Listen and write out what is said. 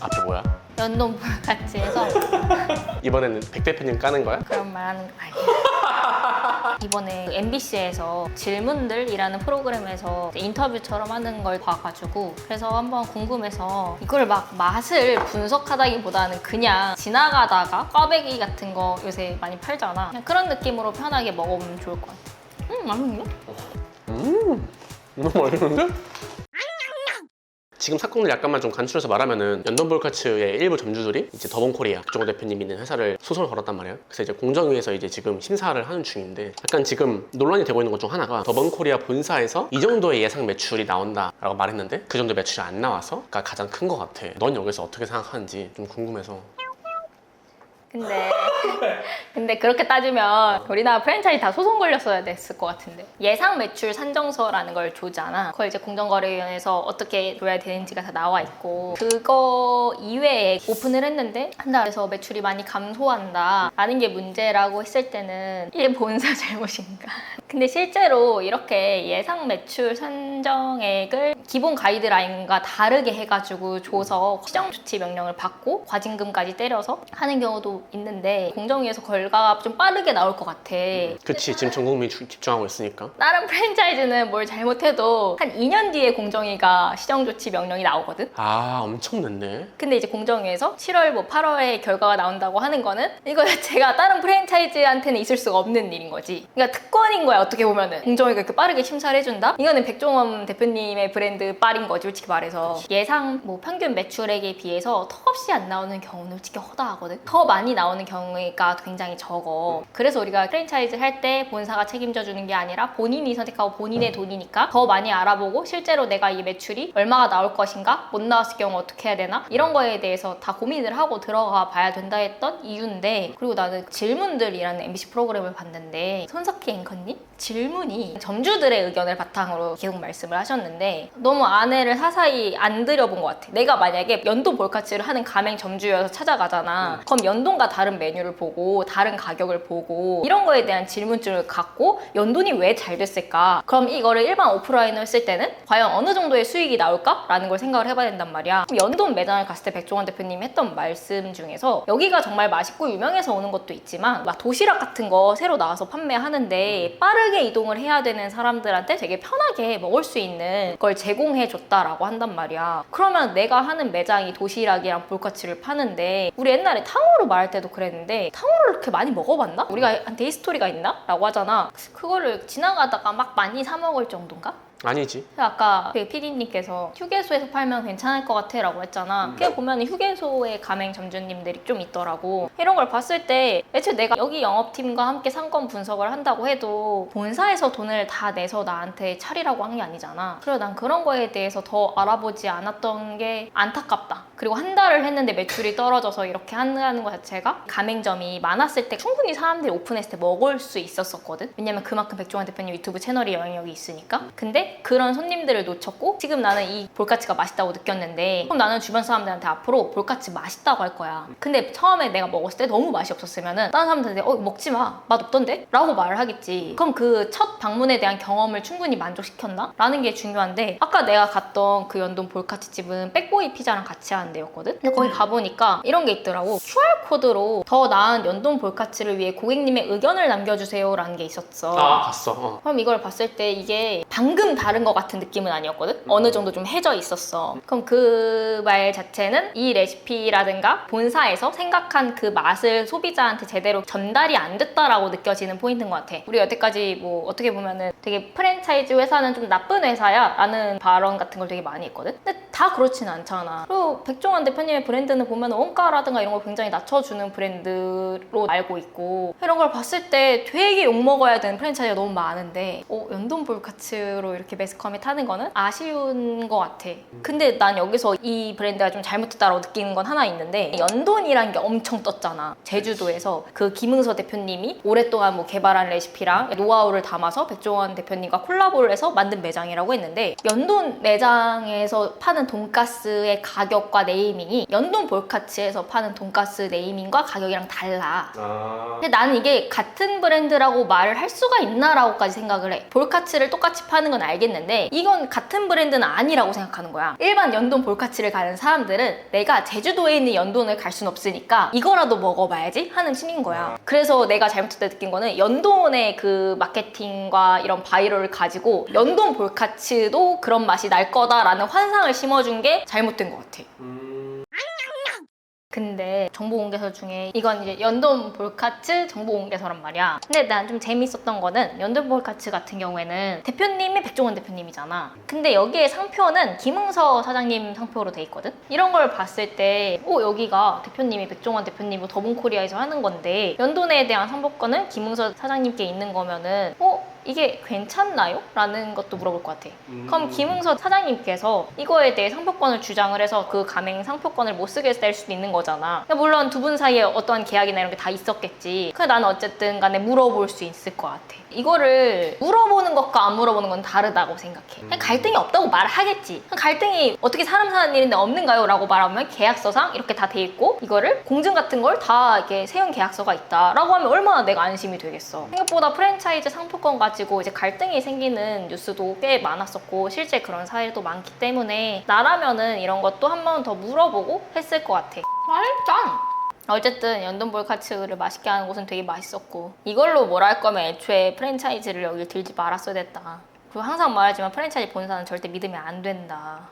앞에 뭐야? 연돈 볼같이 해서 이번에는 백 대표님 까는 거야? 그런 말 하는 거 아니야. 이번에 MBC에서 질문들이라는 프로그램에서 인터뷰처럼 하는 걸 봐가지고 그래서 한번 궁금해서 이걸 막 맛을 분석하다기보다는 그냥 지나가다가 꽈배기 같은 거 요새 많이 팔잖아. 그냥 그런 느낌으로 편하게 먹어보면 좋을 것 같아. 맛있네? 너무 맛있는데? 지금 사건을 약간만 좀 간추려서 말하면은 연돈볼카츠의 일부 점주들이 이제 더본코리아 백종원 대표님이 있는 회사를 소송을 걸었단 말이에요. 그래서 이제 공정위에서 이제 지금 심사를 하는 중인데 약간 지금 논란이 되고 있는 것 중 하나가 더본코리아 본사에서 이 정도의 예상 매출이 나온다라고 말했는데 그 정도 매출이 안 나와서가 가장 큰 것 같아. 넌 여기서 어떻게 생각하는지 좀 궁금해서. 근데 그렇게 따지면 우리나라 프랜차이즈 다 소송 걸렸어야 됐을 것 같은데 예상 매출 산정서라는 걸 주잖아. 그걸 이제 공정거래위원회에서 어떻게 줘야 되는지가 다 나와 있고 그거 이외에 오픈을 했는데 한 달에서 매출이 많이 감소한다 라는 게 문제라고 했을 때는 이게 본사 잘못인가? 근데 실제로 이렇게 예상 매출 산정액을 기본 가이드라인과 다르게 해가지고 줘서 시정조치 명령을 받고 과징금까지 때려서 하는 경우도 있는데 공정위에서 결과가 좀 빠르게 나올 것 같아. 그치, 지금 전 국민이 집중하고 있으니까. 다른 프랜차이즈는 뭘 잘못해도 한 2년 뒤에 공정위가 시정조치 명령이 나오거든? 아, 엄청 늦네. 근데 이제 공정위에서 7월 뭐 8월에 결과가 나온다고 하는 거는 이거 자체가 다른 프랜차이즈한테는 있을 수가 없는 일인 거지. 그러니까 특권인 거야, 어떻게 보면은. 공정위가 이렇게 빠르게 심사를 해준다? 이거는 백종원 대표님의 브랜드 빨인 거지, 솔직히 말해서. 예상 뭐 평균 매출액에 비해서 턱없이 안 나오는 경우는 솔직히 허다하거든? 더 많이 나오는 경우가 굉장히 적어. 그래서 우리가 프랜차이즈 할 때 본사가 책임져 주는 게 아니라 본인이 선택하고 본인의 돈이니까 더 많이 알아보고 실제로 내가 이 매출이 얼마가 나올 것인가? 못 나왔을 경우 어떻게 해야 되나? 이런 거에 대해서 다 고민을 하고 들어가 봐야 된다 했던 이유인데 그리고 나는 질문들이라는 MBC 프로그램을 봤는데 손석희 앵커님? 질문이 점주들의 의견을 바탕으로 계속 말씀을 하셨는데 너무 안에를 사사히 안 들여본 것 같아. 내가 만약에 연돈 볼카츠를 하는 가맹 점주여서 찾아가잖아. 그럼 연돈과 다른 메뉴를 보고 다른 가격을 보고 이런 거에 대한 질문줄을 갖고 연돈이 왜 잘 됐을까? 그럼 이거를 일반 오프라인으로 했을 때는 과연 어느 정도의 수익이 나올까? 라는 걸 생각을 해봐야 된단 말이야. 그럼 연돈 매장을 갔을 때 백종원 대표님이 했던 말씀 중에서 여기가 정말 맛있고 유명해서 오는 것도 있지만 막 도시락 같은 거 새로 나와서 판매하는데 빠르게 이동을 해야 되는 사람들한테 되게 편하게 먹을 수 있는 걸 제공해 줬다라고 한단 말이야. 그러면 내가 하는 매장이 도시락이랑 볼카츠를 파는데 우리 옛날에 탕후루 말할 때도 그랬는데 탕후루를 그렇게 많이 먹어봤나? 우리가 한테 히스토리가 있나? 라고 하잖아. 그거를 지나가다가 막 많이 사 먹을 정도인가? 아니지. 아까 그 PD님께서 휴게소에서 팔면 괜찮을 것 같아 라고 했잖아. 그게 보면 휴게소에 가맹 점주님들이 좀 있더라고. 이런 걸 봤을 때 애초에 내가 여기 영업팀과 함께 상권 분석을 한다고 해도 본사에서 돈을 다 내서 나한테 차리라고 한 게 아니잖아. 그래서 난 그런 거에 대해서 더 알아보지 않았던 게 안타깝다. 그리고 한 달을 했는데 매출이 떨어져서 이렇게 한다는 것 자체가 가맹점이 많았을 때 충분히 사람들이 오픈했을 때 먹을 수 있었었거든. 왜냐면 그만큼 백종원 대표님 유튜브 채널이 영향력이 있으니까. 근데 그런 손님들을 놓쳤고 지금 나는 이 볼카츠가 맛있다고 느꼈는데 그럼 나는 주변 사람들한테 앞으로 볼카츠 맛있다고 할 거야. 근데 처음에 내가 먹었을 때 너무 맛이 없었으면은 다른 사람들한테 먹지 마, 맛 없던데? 라고 말을 하겠지. 그럼 그 첫 방문에 대한 경험을 충분히 만족시켰나? 라는 게 중요한데 아까 내가 갔던 그 연돈 볼카츠 집은 백보이 피자랑 같이 하는 데였거든? 근데 거기 가보니까 이런 게 있더라고. QR코드로 더 나은 연돈 볼카츠를 위해 고객님의 의견을 남겨주세요 라는 게 있었어. 아, 봤어. 그럼 이걸 봤을 때 이게 방금 다른 것 같은 느낌은 아니었거든? 어느 정도 좀 해져 있었어. 그럼 그 말 자체는 이 레시피라든가 본사에서 생각한 그 맛을 소비자한테 제대로 전달이 안 됐다라고 느껴지는 포인트인 것 같아. 우리 여태까지 뭐 어떻게 보면은 되게 프랜차이즈 회사는 좀 나쁜 회사야 라는 발언 같은 걸 되게 많이 했거든? 근데 다 그렇진 않잖아. 그리고 백종원 대표님의 브랜드는 보면 원가라든가 이런 걸 굉장히 낮춰주는 브랜드로 알고 있고 이런 걸 봤을 때 되게 욕먹어야 되는 프랜차이즈가 너무 많은데 연돈 볼카츠로 이렇게 매스컴에 타는 거는 아쉬운 것 같아. 근데 난 여기서 이 브랜드가 좀 잘못됐다고 느끼는 건 하나 있는데 연돈이라는 게 엄청 떴잖아. 제주도에서 그 김응서 대표님이 오랫동안 뭐 개발한 레시피랑 노하우를 담아서 백종원 대표님과 콜라보를 해서 만든 매장이라고 했는데 연돈 매장에서 파는 돈가스의 가격과 네이밍이 연돈 볼카츠에서 파는 돈가스 네이밍과 가격이랑 달라. 아. 근데 나는 이게 같은 브랜드라고 말을 할 수가 있나라고까지 생각을 해. 볼카츠를 똑같이 파는 건 알겠는데 이건 같은 브랜드는 아니라고 생각하는 거야. 일반 연돈 볼카츠를 가는 사람들은 내가 제주도에 있는 연돈을 갈 순 없으니까 이거라도 먹어봐야지 하는 심인 거야. 그래서 내가 잘못했다 느낀 거는 연돈의 그 마케팅과 이런 바이럴을 가지고 연돈 볼카츠도 그런 맛이 날 거다라는 환상을 심어준 게 잘못된 것 같아. 근데 정보공개서 중에 이건 이제 연돈 볼카츠 정보공개서란 말이야. 근데 난 좀 재밌었던 거는 연돈 볼카츠 같은 경우에는 대표님이 백종원 대표님이잖아. 근데 여기에 상표는 김흥서 사장님 상표로 돼 있거든? 이런 걸 봤을 때 여기가 대표님이 백종원 대표님이고 더본코리아에서 하는 건데 연돈에 대한 상표권은 김흥서 사장님께 있는 거면은 이게 괜찮나요? 라는 것도 물어볼 것 같아. 그럼 김흥서 사장님께서 이거에 대해 상표권을 주장을 해서 그 가맹 상표권을 못 쓰게 될 수도 있는 거잖아. 물론 두 분 사이에 어떠한 계약이나 이런 게 다 있었겠지. 근데 나는 어쨌든 간에 물어볼 수 있을 것 같아. 이거를 물어보는 것과 안 물어보는 건 다르다고 생각해. 그냥 갈등이 없다고 말을 하겠지. 갈등이 어떻게 사람 사는 일인데 없는가요? 라고 말하면 계약서상 이렇게 다 돼 있고 이거를 공증 같은 걸 다 이렇게 세운 계약서가 있다 라고 하면 얼마나 내가 안심이 되겠어. 생각보다 프랜차이즈 상표권 가지고 이제 갈등이 생기는 뉴스도 꽤 많았었고 실제 그런 사례도 많기 때문에 나라면은 이런 것도 한 번 더 물어보고 했을 것 같아. 맛있다. 어쨌든 연돈 볼카츠를 맛있게 하는 곳은 되게 맛있었고 이걸로 뭘 할 거면 애초에 프랜차이즈를 여기 들지 말았어야 됐다. 그리고 항상 말하지만 프랜차이즈 본사는 절대 믿으면 안 된다.